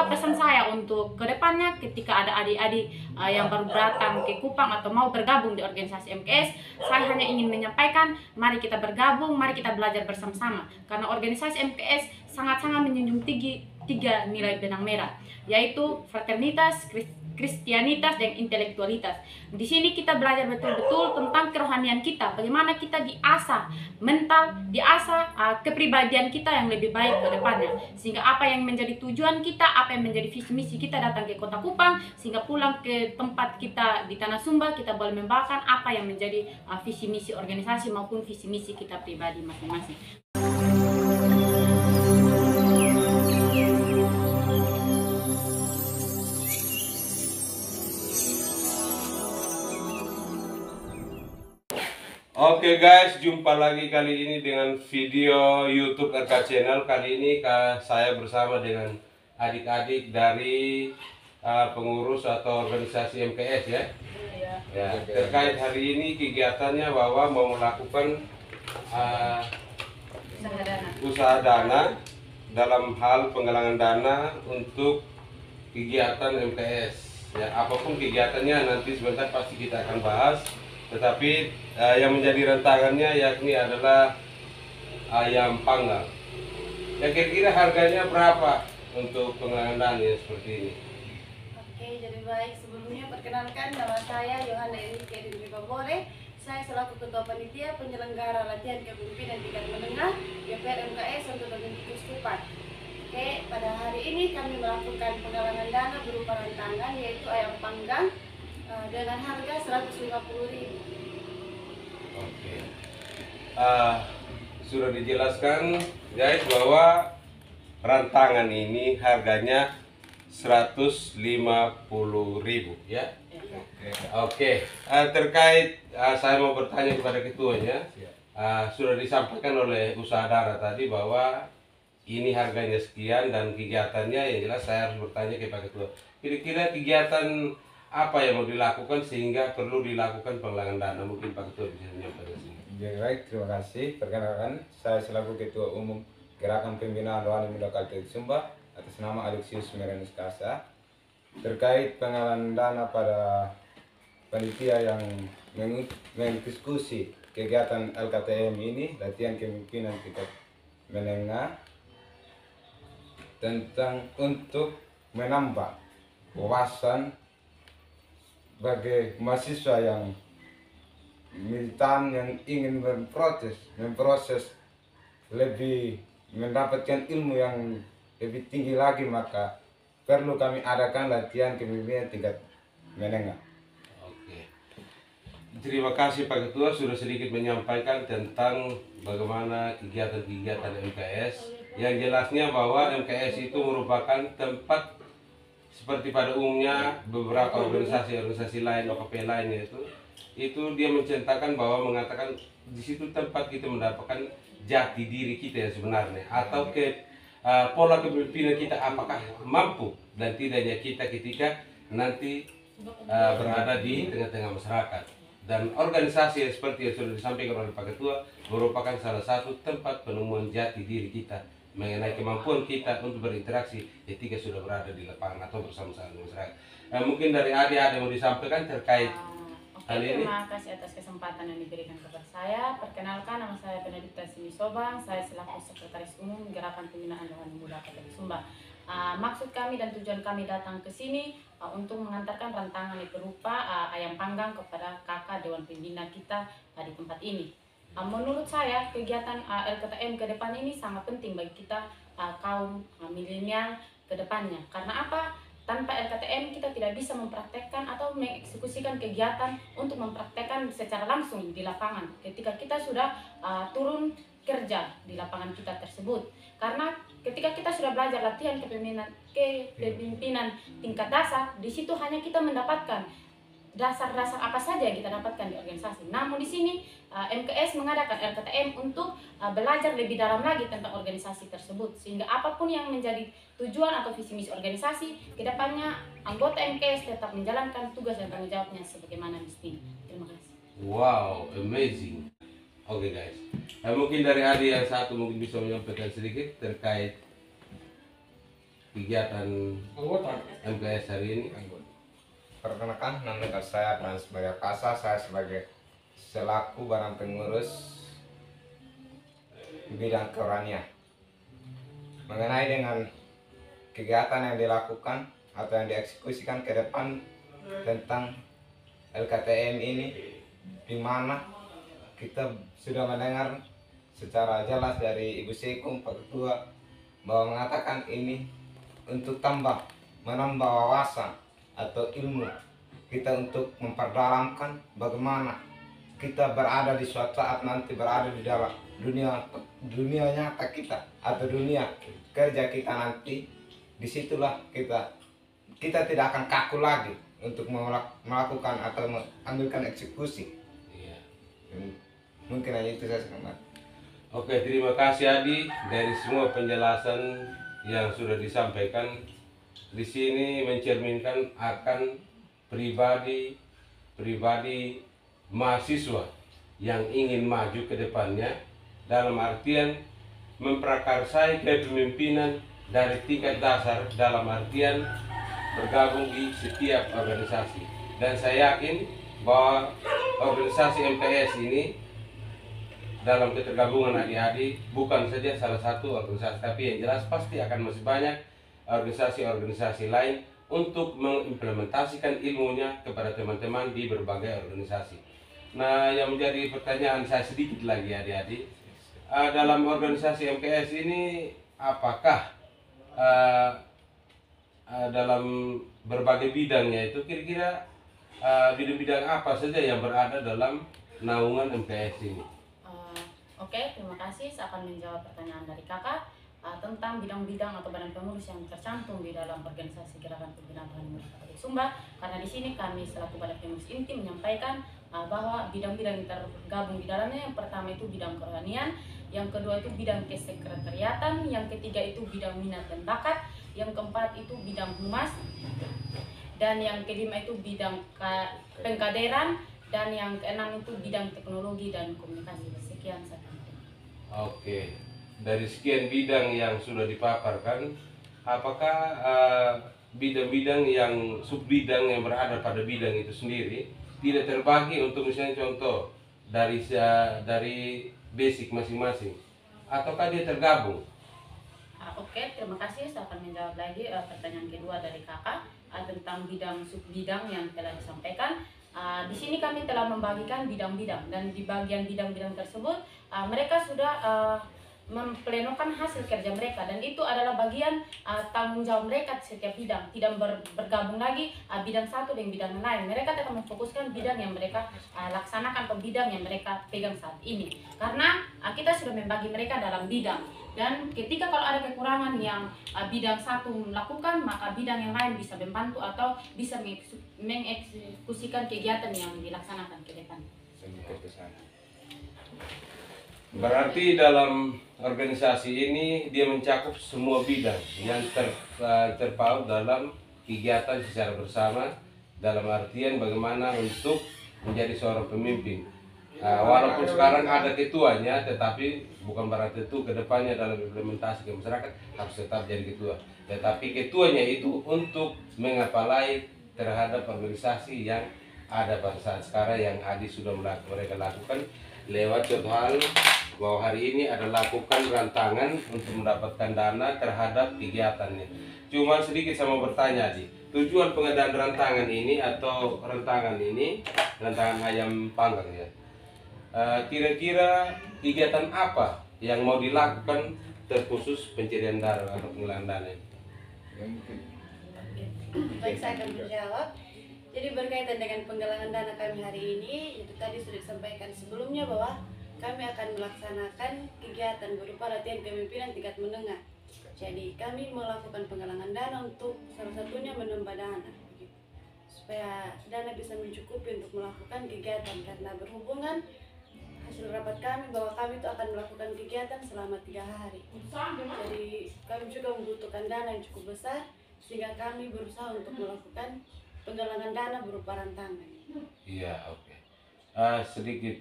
juga pesan saya untuk kedepannya ketika ada adik-adik yang baru datang ke Kupang atau mau bergabung di organisasi MKS, saya hanya ingin menyampaikan, mari kita bergabung, mari kita belajar bersama-sama. Karena organisasi MKS sangat-sangat menjunjung tinggi tiga nilai benang merah, yaitu fraternitas, kristianitas, dan intelektualitas. Di sini kita belajar betul-betul tentang kerohanian kita, bagaimana kita diasah mental, diasah kepribadian kita yang lebih baik ke depannya. Sehingga apa yang menjadi tujuan kita, apa yang menjadi visi misi kita datang ke Kota Kupang, sehingga pulang ke tempat kita di Tanah Sumba, kita boleh membawakan apa yang menjadi visi misi organisasi maupun visi misi kita pribadi masing-masing. Oke guys, jumpa lagi kali ini dengan video YouTube RK Channel. Kali ini saya bersama dengan adik-adik dari pengurus atau organisasi MKS ya. Ya, terkait hari ini kegiatannya bahwa mau melakukan usaha dana dalam hal penggalangan dana untuk kegiatan MKS. Ya, apapun kegiatannya nanti sebentar pasti kita akan bahas. Tetapi yang menjadi rentangannya yakni adalah ayam panggang. Ya, kira-kira harganya berapa untuk penggalangan dana seperti ini? Oke, jadi baik, sebelumnya perkenalkan nama saya Yohana Enrique Dwi Pabore. Saya selaku Ketua Panitia Penyelenggara Latihan Kepemimpinan Tingkat Menengah YPR MKS untuk Domintikus Kupang. Oke, pada hari ini kami melakukan penggalangan dana berupa rantangan yaitu ayam panggang dengan harga 150.000. Oke. Sudah dijelaskan guys bahwa rantangan ini harganya 150.000 ya. Oke. Terkait saya mau bertanya kepada ketuanya. Sudah disampaikan oleh usaha dana tadi bahwa ini harganya sekian dan kegiatannya yang jelas saya harus bertanya kepada ketua. Kira-kira kegiatan apa yang mau dilakukan sehingga perlu dilakukan penggalangan dana? Mungkin Pak Ketua bisa menyampaikan sini. Baik, terima kasih. Perkenalkan, saya selaku Ketua Umum Gerakan Pembinaan Rohani Muda Kalteng Sumba atas nama Alexius Merenus Kasa. Terkait penggalangan dana pada panitia yang mendiskusi kegiatan LKTM ini, latihan kepemimpinan tingkat menengah, tentang untuk menambah wawasan bagi mahasiswa yang militan yang ingin memproses lebih mendapatkan ilmu yang lebih tinggi lagi, maka perlu kami adakan latihan kepemimpinan tingkat menengah. Oke. Terima kasih Pak Ketua sudah sedikit menyampaikan tentang bagaimana kegiatan-kegiatan MKS. Yang jelasnya bahwa MKS itu merupakan tempat seperti pada umumnya beberapa organisasi lain, OKP lainnya itu dia menceritakan bahwa mengatakan di situ tempat kita mendapatkan jati diri kita yang sebenarnya atau pola kepemimpinan kita apakah mampu dan tidaknya kita ketika nanti berada di tengah-tengah masyarakat. Dan organisasi yang seperti yang sudah disampaikan oleh Pak Ketua merupakan salah satu tempat penemuan jati diri kita mengenai kemampuan kita untuk berinteraksi ketika sudah berada di lapangan atau bersama-sama dengan masyarakat. Mungkin dari adik ada yang mau disampaikan terkait hal ini. Terima kasih atas kesempatan yang diberikan kepada saya. Perkenalkan, nama saya Benedikta Simisobang. Saya selaku Sekretaris Umum Gerakan Pembinaan Rohani Muda Kalteng Sumba. Maksud kami dan tujuan kami datang ke sini untuk mengantarkan rantangan yang berupa ayam panggang kepada kakak Dewan Pembina kita di tempat ini. Menurut saya kegiatan LKTM ke depan ini sangat penting bagi kita kaum milenial ke depannya. Karena apa? Tanpa LKTM kita tidak bisa mempraktekkan atau mengeksekusikan kegiatan untuk mempraktekkan secara langsung di lapangan ketika kita sudah turun kerja di lapangan kita tersebut. Karena ketika kita sudah belajar latihan kepemimpinan tingkat dasar, di situ hanya kita mendapatkan dasar-dasar apa saja yang kita dapatkan di organisasi. Namun di sini MKS mengadakan LKTM untuk belajar lebih dalam lagi tentang organisasi tersebut, sehingga apapun yang menjadi tujuan atau visi misi organisasi kedepannya anggota MKS tetap menjalankan tugas dan tanggung jawabnya sebagaimana mestinya. Terima kasih. Wow, amazing. Oke guys, mungkin dari adik yang satu mungkin bisa menyampaikan sedikit terkait kegiatan MKS hari ini? Perkenalkan, nama saya Frans Maria Kasa. Saya sebagai selaku barang pengurus bidang keoranian. Mengenai dengan kegiatan yang dilakukan atau yang dieksekusikan ke depan tentang LKTM ini, di mana kita sudah mendengar secara jelas dari Ibu Sekum, Pak Ketua, bahwa mengatakan ini untuk menambah wawasan atau ilmu kita untuk memperdalamkan bagaimana kita berada di suatu saat nanti berada di dalam dunia nyata kita atau dunia kerja kita nanti. Disitulah kita tidak akan kaku lagi untuk melakukan atau mengambilkan eksekusi. Iya. Mungkin hanya itu saja, Kak. Oke, terima kasih Adi dari semua penjelasan yang sudah disampaikan. Di sini mencerminkan akan pribadi mahasiswa yang ingin maju ke depannya, dalam artian memprakarsai kepemimpinan dari tingkat dasar, dalam artian bergabung di setiap organisasi. Dan saya yakin bahwa organisasi MKS ini dalam ketergabungan adik-adik bukan saja salah satu organisasi, tapi yang jelas pasti akan masih banyak organisasi-organisasi lain untuk mengimplementasikan ilmunya kepada teman-teman di berbagai organisasi. Nah, yang menjadi pertanyaan saya sedikit lagi adik-adik, dalam organisasi MKS ini apakah dalam berbagai bidangnya itu kira-kira bidang-bidang apa saja yang berada dalam naungan MKS ini? Oke, terima kasih. Saya akan menjawab pertanyaan dari kakak tentang bidang-bidang atau badan pengurus yang tercantum di dalam organisasi Gerakan Pembinaan Rohani Muda Katolik Sumba. Karena di sini kami selaku badan pengurus inti menyampaikan bahwa bidang-bidang yang tergabung di dalamnya, yang pertama itu bidang kerohanian, yang kedua itu bidang kesekretariatan, yang ketiga itu bidang minat dan bakat, yang keempat itu bidang humas, dan yang kelima itu bidang pengkaderan, dan yang keenam itu bidang teknologi dan komunikasi. Sekian saya. Oke, dari sekian bidang yang sudah dipaparkan, apakah bidang-bidang yang subbidang yang berada pada bidang itu sendiri tidak terbagi untuk misalnya contoh dari basic masing-masing, ataukah dia tergabung? Oke, terima kasih. Saya akan menjawab lagi pertanyaan kedua dari kakak tentang bidang subbidang yang telah disampaikan. Di sini kami telah membagikan bidang-bidang, dan di bagian bidang-bidang tersebut mereka sudah memplenokan hasil kerja mereka, dan itu adalah bagian tanggung jawab mereka setiap bidang, tidak bergabung lagi bidang satu dengan bidang lain. Mereka tetap memfokuskan bidang yang mereka laksanakan atau bidang yang mereka pegang saat ini, karena kita sudah membagi mereka dalam bidang. Dan ketika kalau ada kekurangan yang bidang satu melakukan, maka bidang yang lain bisa membantu atau bisa mengeksekusikan kegiatan yang dilaksanakan ke depan. Berarti dalam organisasi ini dia mencakup semua bidang yang terpaut dalam kegiatan secara bersama, dalam artian bagaimana untuk menjadi seorang pemimpin. Walaupun sekarang ada ketuanya, tetapi bukan berarti itu kedepannya dalam implementasi ke masyarakat harus tetap jadi ketua. Tetapi ketuanya itu untuk mengapalai terhadap organisasi yang ada pada saat sekarang yang Adi sudah mereka lakukan lewat contoh hal bahwa hari ini ada lakukan rantangan untuk mendapatkan dana terhadap kegiatannya. Cuma sedikit saya mau bertanya Adi, tujuan pengadaan rantangan ini atau rantangan ayam panggang ya, kira-kira kegiatan apa yang mau dilakukan terkhusus pencarian darah atau penggalangan dana? Baik, saya akan menjawab. Jadi berkaitan dengan penggalangan dana kami hari ini, itu tadi sudah disampaikan sebelumnya bahwa kami akan melaksanakan kegiatan berupa latihan kepemimpinan tingkat menengah. Jadi kami melakukan penggalangan dana untuk salah satunya menambah dana, supaya dana bisa mencukupi untuk melakukan kegiatan, karena berhubungan hasil rapat kami bahwa kami itu akan melakukan kegiatan selama 3 hari. Jadi kami juga membutuhkan dana yang cukup besar, sehingga kami berusaha untuk melakukan penggalangan dana berupa rantangan. Iya, oke. Sedikit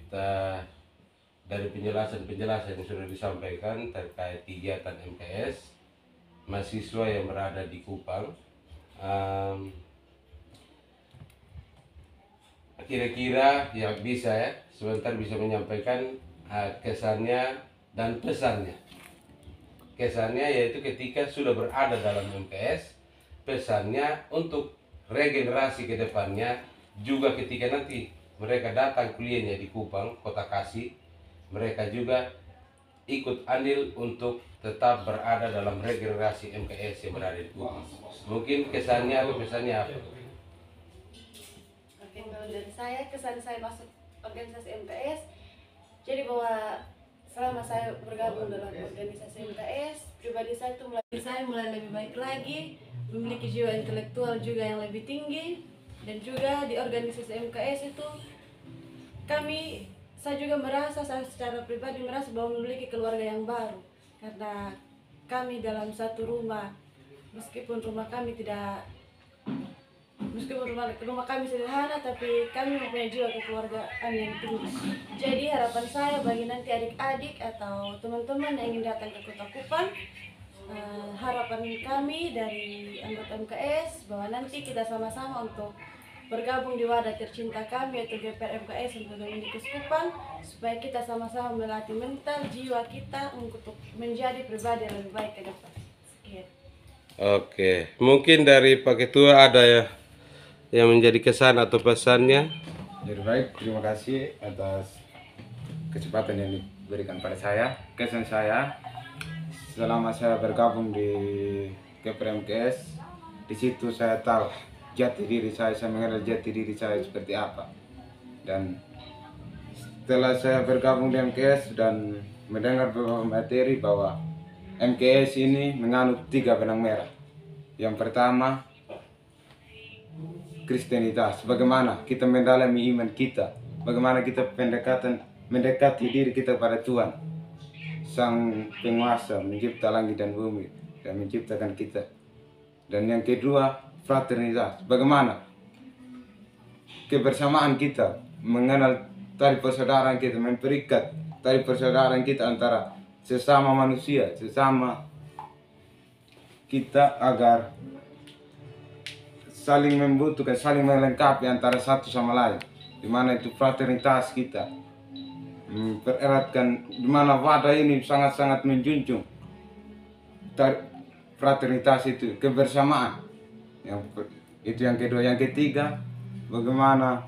dari penjelasan yang sudah disampaikan terkait kegiatan MKS, mahasiswa yang berada di Kupang. Kira-kira yang bisa ya sebentar bisa menyampaikan kesannya dan pesannya. Kesannya yaitu ketika sudah berada dalam MKS, pesannya untuk regenerasi ke depannya, juga ketika nanti mereka datang kuliahnya di Kupang, Kota Kasih, mereka juga ikut andil untuk tetap berada dalam regenerasi MKS yang berada di Kupang. Mungkin kesannya atau pesannya apa? Oke, kalau dari saya, kesan saya masuk organisasi MKS, jadi bahwa selama saya bergabung dalam organisasi MKS, pribadi saya itu mulai lebih baik lagi, memiliki jiwa intelektual juga yang lebih tinggi, dan juga di organisasi MKS itu saya juga merasa, saya secara pribadi merasa bahwa memiliki keluarga yang baru, karena kami dalam satu rumah, meskipun rumah kami sederhana, tapi kami mempunyai jiwa kekeluargaan yang tinggi. Jadi harapan saya bagi nanti adik-adik atau teman-teman yang ingin datang ke Kota Kupang, harapan kami dari anggota MKS bahwa nanti kita sama-sama untuk bergabung di wadah tercinta kami yaitu GPR MKS untuk Dominikus Kupang, supaya kita sama-sama melatih mental jiwa kita untuk menjadi pribadi yang lebih baik ke depan. Sekian. Oke, mungkin dari Pak Ketua ada ya yang menjadi kesan atau pesannya. Jadi baik, terima kasih atas kesempatan yang diberikan pada saya. Kesan saya selama saya bergabung di GPR MKS, di situ saya tahu jati diri saya mengenal jati diri saya seperti apa. Dan setelah saya bergabung di MKS dan mendengar beberapa materi bahwa MKS ini menganut 3 benang merah. Yang pertama, Kristenitas, bagaimana kita mendalami iman kita, bagaimana kita mendekati diri kita pada Tuhan, Sang Penguasa mencipta langit dan bumi dan menciptakan kita. Dan yang kedua, fraternitas, bagaimana kebersamaan kita, mengenal tali persaudaraan kita, memperikat tali persaudaraan kita antara sesama manusia, sesama kita agar saling membutuhkan, saling melengkapi antara satu sama lain. Di mana itu fraternitas kita mempereratkan, di mana wadah ini sangat-sangat menjunjung fraternitas itu, kebersamaan. Itu yang kedua. Yang ketiga, bagaimana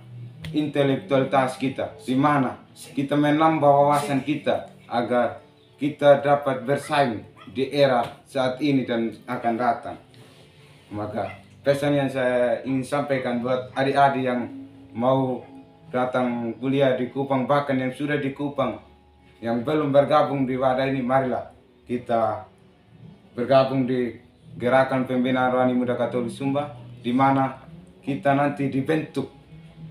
intelektualitas kita, di mana kita menambah wawasan kita agar kita dapat bersaing di era saat ini dan akan datang. Maka pesan yang saya ingin sampaikan buat adik-adik yang mau datang kuliah di Kupang, bahkan yang sudah di Kupang, yang belum bergabung di wadah ini, marilah kita bergabung di Gerakan Pembinaan Rohani Muda Katolik Sumba, di mana kita nanti dibentuk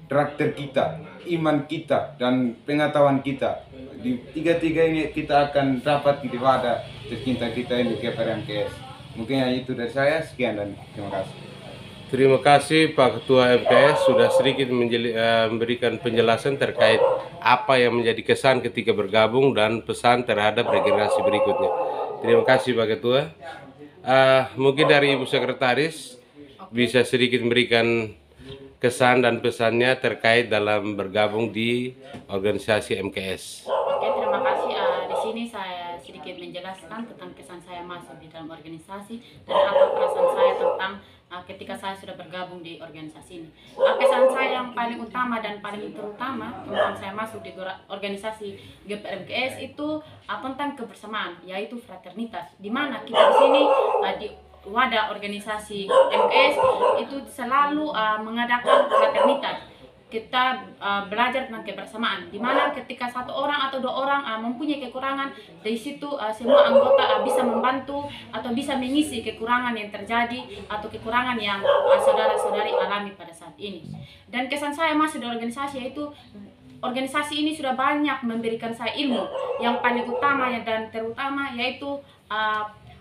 karakter kita, iman kita, dan pengetahuan kita. Di tiga-tiga ini kita akan dapat di wadah tercinta kita ini, GPR MKS. Mungkin itu dari saya, sekian dan terima kasih. Terima kasih Pak Ketua MKS sudah sedikit memberikan penjelasan terkait apa yang menjadi kesan ketika bergabung dan pesan terhadap regenerasi berikutnya. Terima kasih Pak Ketua. Mungkin dari Ibu Sekretaris bisa sedikit memberikan kesan dan pesannya terkait dalam bergabung di organisasi MKS. Oke, terima kasih. Di sini saya sedikit menjelaskan tentang kesan saya masuk di dalam organisasi dan apa perasaan saya tentang ketika saya sudah bergabung di organisasi ini. Kesan saya yang paling utama dan paling terutama tentang saya masuk di organisasi GPR MKS itu tentang kebersamaan, yaitu fraternitas. Di mana kita di sini di wadah organisasi MKS itu selalu mengadakan fraternitas. Kita belajar tentang kebersamaan, di mana ketika satu orang atau 2 orang mempunyai kekurangan, dari situ semua anggota bisa membantu atau bisa mengisi kekurangan yang terjadi atau kekurangan yang saudara-saudari alami pada saat ini. Dan kesan saya masuk di organisasi yaitu organisasi ini sudah banyak memberikan saya ilmu yang paling utama dan terutama yaitu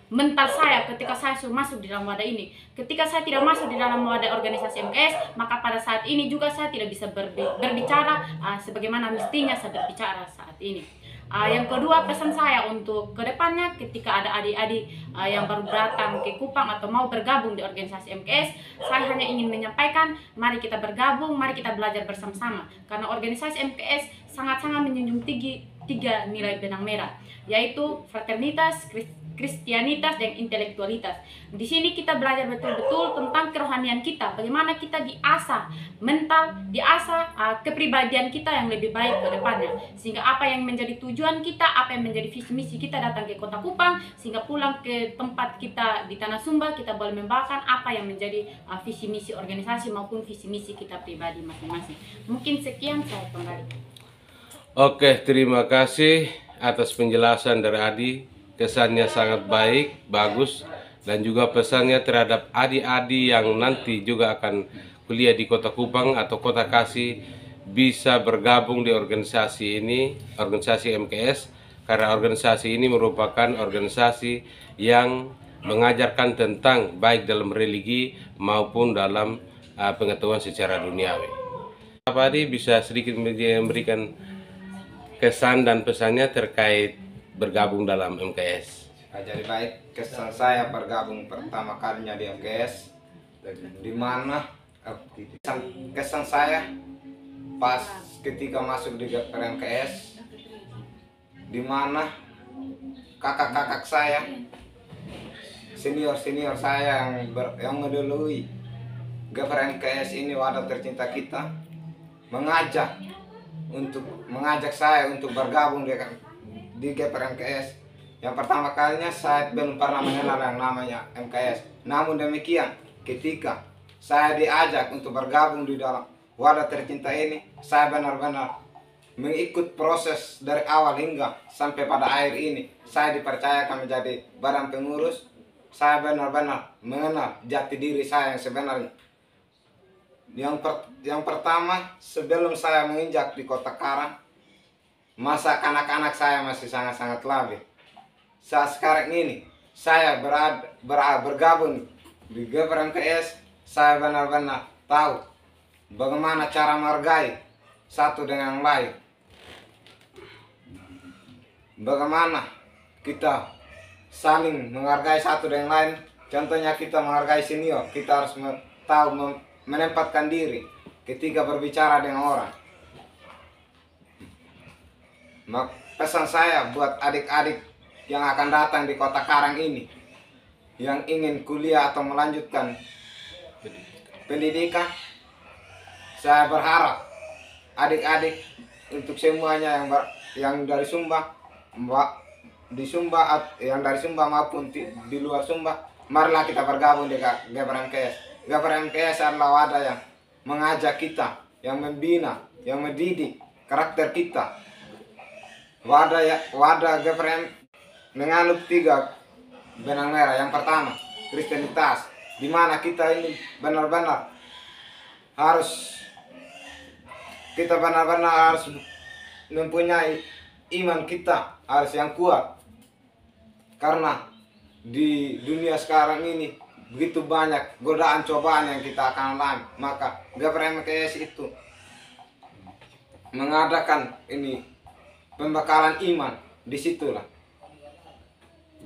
mental saya ketika saya sudah masuk di dalam wadah ini. Ketika saya tidak masuk di dalam wadah organisasi MKS, maka pada saat ini juga saya tidak bisa berbicara sebagaimana mestinya saya berbicara saat ini. Yang kedua, pesan saya untuk kedepannya ketika ada adik-adik yang baru datang ke Kupang atau mau bergabung di organisasi MKS, saya hanya ingin menyampaikan, mari kita bergabung, mari kita belajar bersama-sama. Karena organisasi MKS sangat-sangat menjunjung tiga nilai benang merah, yaitu fraternitas, kristianitas, dan intelektualitas. Di sini kita belajar betul-betul tentang kerohanian kita, bagaimana kita diasah mental, diasah kepribadian kita yang lebih baik ke depannya. Sehingga apa yang menjadi tujuan kita, apa yang menjadi visi misi kita datang ke Kota Kupang, sehingga pulang ke tempat kita di Tanah Sumba, kita boleh membawakan apa yang menjadi visi misi organisasi maupun visi misi kita pribadi masing-masing. Mungkin sekian, saya kembali. Oke, terima kasih atas penjelasan dari Adi. Kesannya sangat baik, bagus, dan juga pesannya terhadap adik-adik yang nanti juga akan kuliah di Kota Kupang atau Kota Kasih bisa bergabung di organisasi ini, organisasi MKS, karena organisasi ini merupakan organisasi yang mengajarkan tentang baik dalam religi maupun dalam pengetahuan secara duniawi. Pak Adi bisa sedikit memberikan kesan dan pesannya terkait bergabung dalam MKS. Jadi baik, kesan saya bergabung pertama kalinya di MKS, di mana kesan saya pas ketika masuk di MKS, di mana kakak-kakak saya, senior saya yang mendahului GPR MKS ini, wadah tercinta kita, mengajak saya untuk bergabung di GPR MKS. Yang pertama kalinya saya belum pernah mengenal yang namanya MKS. Namun demikian, ketika saya diajak untuk bergabung di dalam wadah tercinta ini, saya benar-benar mengikut proses dari awal hingga sampai pada akhir ini. Saya dipercayakan menjadi badan pengurus. Saya benar-benar mengenal jati diri saya yang sebenarnya. Yang pertama, sebelum saya menginjak di Kota Karang, masa kanak-kanak saya masih sangat-sangat labil. Saat sekarang ini saya bergabung di GPR MKS, saya benar-benar tahu bagaimana cara menghargai satu dengan yang lain. Bagaimana kita saling menghargai satu dengan yang lain. Contohnya kita menghargai senior, kita harus tahu menempatkan diri ketika berbicara dengan orang. Pesan saya buat adik-adik yang akan datang di Kota Karang ini, yang ingin kuliah atau melanjutkan pendidikan, saya berharap adik-adik untuk semuanya yang dari Sumba, yang dari Sumba maupun di luar Sumba, marilah kita bergabung di GPR MKS. GPR MKS adalah wadah yang mengajak kita, yang membina, yang mendidik karakter kita. Wadah GPR menganut 3 benang merah. Yang pertama, kristianitas, di mana kita ini benar-benar harus mempunyai iman kita harus yang kuat. Karena di dunia sekarang ini begitu banyak godaan cobaan yang kita akan alami, maka GPR MKS itu mengadakan ini pembekalan iman, disitulah.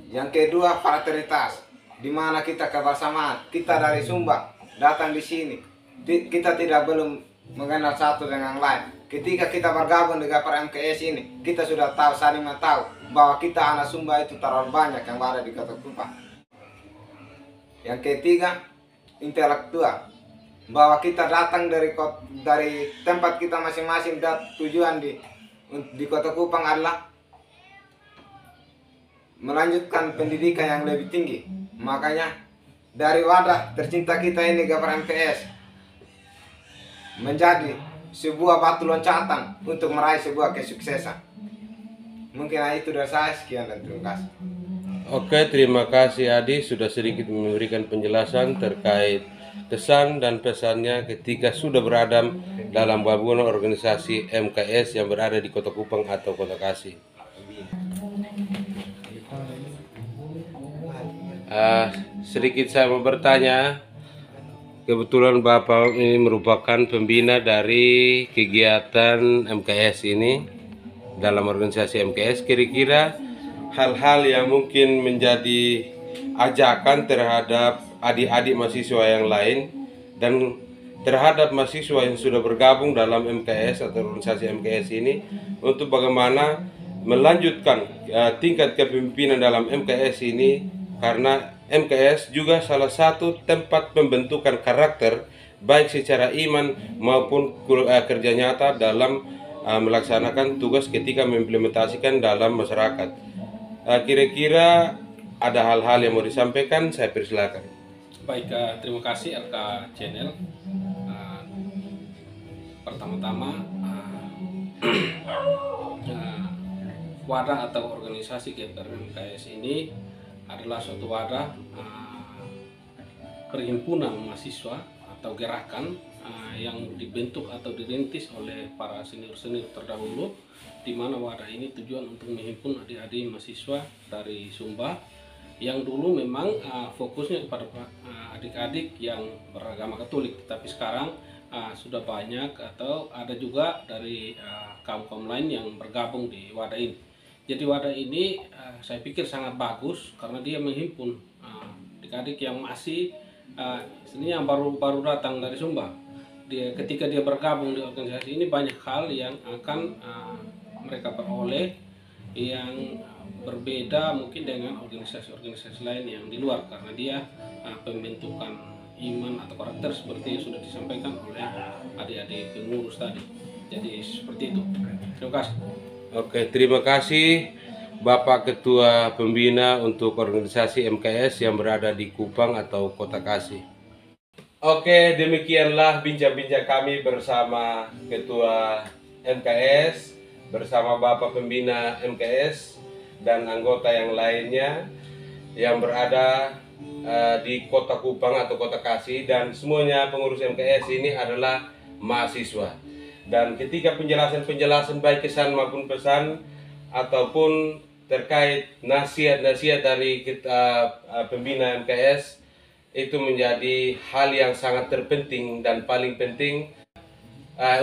Yang kedua, fraternitas, di mana kita kebersamaan. Kita dari Sumba datang di sini, kita belum mengenal satu dengan yang lain. Ketika kita bergabung di GPR MKS ini, kita sudah tahu, saling tahu bahwa kita anak Sumba itu terlalu banyak yang ada di Kota Kupang. Yang ketiga, intelektual, bahwa kita datang dari tempat kita masing-masing, dan tujuan di Kota Kupang adalah melanjutkan pendidikan yang lebih tinggi. Makanya dari wadah tercinta kita ini, GPR MKS, menjadi sebuah batu loncatan untuk meraih sebuah kesuksesan. Mungkin itu dari saya, sekian dan terima kasih. Oke, terima kasih Adi sudah sedikit memberikan penjelasan terkait kesan dan pesannya ketika sudah berada dalam gabungan organisasi MKS yang berada di Kota Kupang atau Kota Kasih. Sedikit saya mau bertanya, kebetulan Bapak ini merupakan pembina dari kegiatan MKS ini, dalam organisasi MKS, kira-kira hal-hal yang mungkin menjadi ajakan terhadap adik-adik mahasiswa yang lain dan terhadap mahasiswa yang sudah bergabung dalam MKS atau organisasi MKS ini untuk bagaimana melanjutkan tingkat kepemimpinan dalam MKS ini, karena MKS juga salah satu tempat pembentukan karakter baik secara iman maupun kerja nyata dalam melaksanakan tugas ketika mengimplementasikan dalam masyarakat. Kira-kira ada hal-hal yang mau disampaikan, saya persilakan. Baik, terima kasih LK Channel. Pertama-tama wadah atau organisasi GPR MKS ini adalah suatu wadah perhimpunan mahasiswa atau gerakan yang dibentuk atau dirintis oleh para senior-senior terdahulu, di mana wadah ini tujuan untuk menghimpun adik-adik mahasiswa dari Sumba yang dulu memang fokusnya kepada adik-adik yang beragama Katolik, tapi sekarang sudah banyak atau ada juga dari kaum-kaum lain yang bergabung di wadah ini. Jadi wadah ini saya pikir sangat bagus karena dia menghimpun adik-adik yang masih yang baru datang dari Sumba. Ketika dia bergabung di organisasi ini, banyak hal yang akan mereka peroleh yang berbeda mungkin dengan organisasi-organisasi lain yang di luar, karena dia pembentukan iman atau karakter seperti yang sudah disampaikan oleh adik-adik pengurus tadi. Jadi seperti itu. Terima kasih. Oke, terima kasih Bapak Ketua Pembina untuk organisasi MKS yang berada di Kupang atau Kota Kasih. Oke, demikianlah bincang-bincang kami bersama Ketua MKS, bersama Bapak Pembina MKS dan anggota yang lainnya yang berada di Kota Kupang atau Kota Kasih, dan semuanya pengurus MKS ini adalah mahasiswa. Dan ketika penjelasan-penjelasan baik kesan maupun pesan ataupun terkait nasihat-nasihat dari kita pembina MKS, itu menjadi hal yang sangat terpenting dan paling penting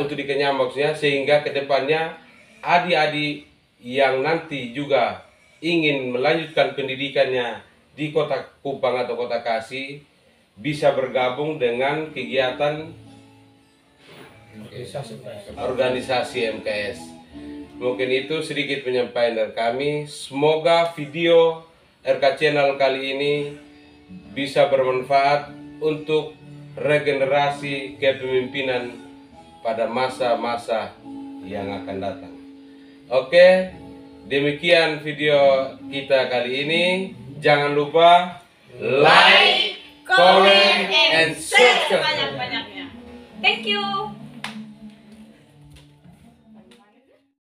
untuk dikenyang maksudnya, sehingga kedepannya adik-adik yang nanti juga ingin melanjutkan pendidikannya di Kota Kupang atau Kota Kasih bisa bergabung dengan kegiatan organisasi MKS. Mungkin itu sedikit penyampaian dari kami. Semoga video RK Channel kali ini bisa bermanfaat untuk regenerasi kepemimpinan pada masa-masa yang akan datang. Oke, demikian video kita kali ini. Jangan lupa like, comment, and subscribe. Banyak-banyaknya. Thank you.